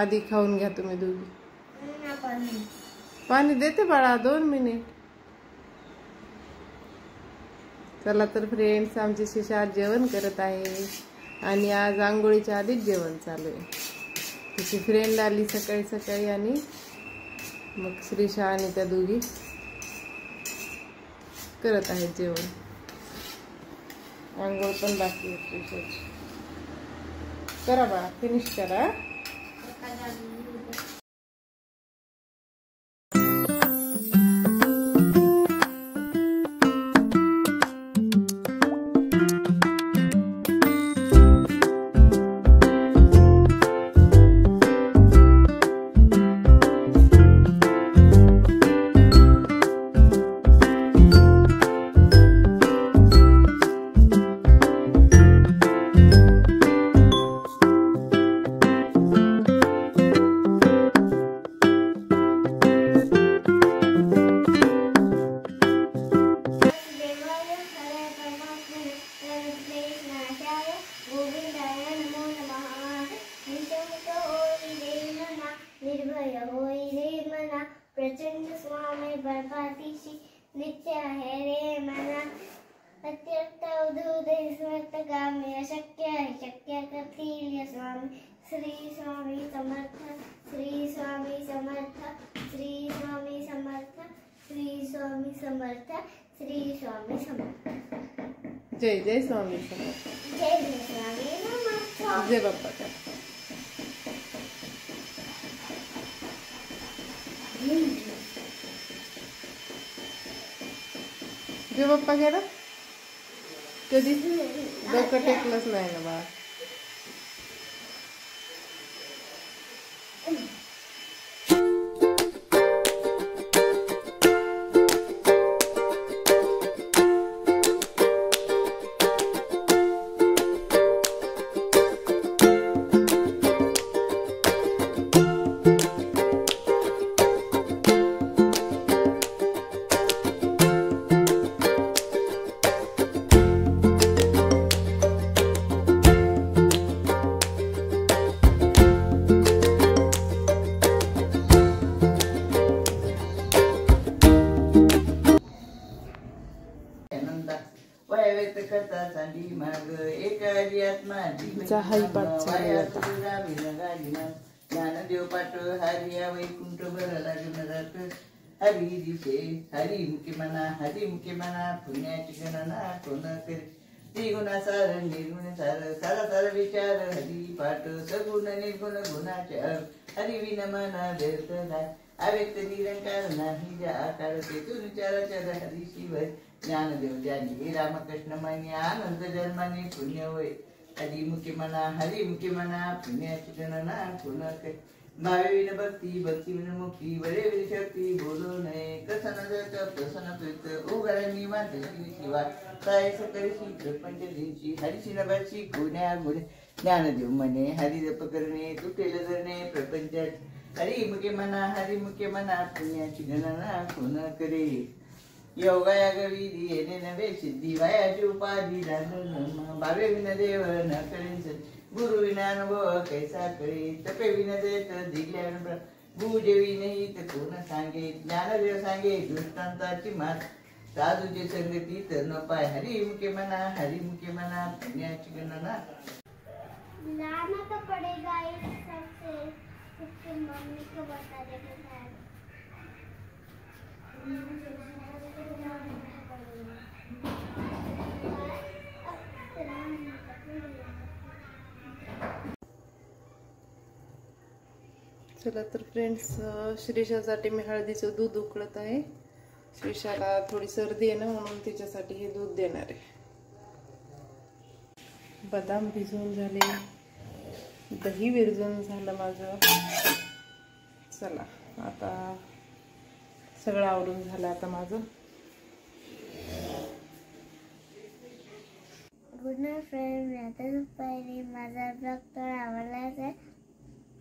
आधी खाऊन घ्या तुम्ही दोघी. पाणी देते बाळा 2 मिनिट. चला तर फ्रेंड्स, आमची शिशा जेवण करत आहे आणि आज आंघोळीच्या आधीच जेवण चालू आहे. तिची फ्रेंड आली सकाळी सकाळी आणि मग श्रीशा आणि त्या दोघी करत आहेत जेवण. आंघोळ पण बाकी आहे श्रीशाची. करा बाळा, फिनिश करा. प्रचंड स्वामी बळपाठीशी नित्य आहे रे मना. अत्यंत उदय समर्थ गामी अशक्य आहे शक्य करतील स्वामी. श्री स्वामी समर्थ, श्री स्वामी समर्थ, श्री स्वामी समर्थ, श्री स्वामी समर्थ, श्री स्वामी समर्थ. जय जय स्वामी समर्थ. जय जय स्वामी समर्थ. जय बाप्पा. जय बाप्पा घ्या ना. कधी डोकं टेकलंच नाही ना बाळा. ज्ञानदेव पाठ हरिया वैकुंठ भरला गणरात. हरी दिसे हरी मुखे मना, हरी मुखे मना पुण्याची गणना कोण करे. त्रिगुणासार निर्गुण सार, सारा सार विचार हरी पाठ. सगुण निर्गुण गुणाचार हरी विन मना व्यर्थ नाही. अव्यक्त निरंकार नाही ज्या आकार तेथून विचाराचार हरी शिव. ज्ञानदेव ज्ञानी रामकृष्ण मानी आनंद जन्माने पुण्य होय. हरी मुखे मना, हरी मुखे मना पुण्याची गणना कोण करे. भावे विन भक्ती, भक्ती विन मुक्ती, वरे विन शक्ती बोलो नये. कसन जत प्रसन्न प्रीत उघडणी मानसी शिवा. सायस करशी प्रपंच दिनशी हरिशी नभाशी गुण्या गुणे. ज्ञानदेव म्हणे हरी जप करणे तुटेल धरणे प्रपंचात. हरी मुखे मना, हरी मुखे मना पुण्याची गणना कोण करे. योगाया गविधी येणे नवे सिद्धी वायाची उपाधी दान. भावे विन देव न करेन गुरु विना अनुभव कैसा करे. तपे विन देत दिल्या पूजे विनहित कोण सांगे. ज्ञानदेव सांगे दृष्टांताची मात. साधूचे संगती तर न पाय. हरी मुखे मना, हरी मुखे मना पुण्याची गणना. लाना तो पड़ेगा इस सबसे, उसके मम्मी को बता देगा. चला तर फ्रेंड्स, श्रीशासाठी मी हळदीचं दूध उकळत आहे. श्रीशाला थोडी सर्दी आहे ना, म्हणून तिच्यासाठी हे दूध देणार आहे. बदाम भिजवून झाले, दही विरजून झालं माझं. चला आता सगळं आवरून झालं आता माझं. Good night friend. आता दुपारी माझा ब्लॉग तर आवडलाच आहे.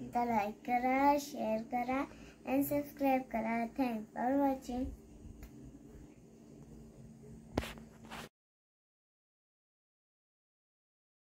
लाईक करा, शेअर करा आणि सबस्क्राईब करा. Thanks for watching.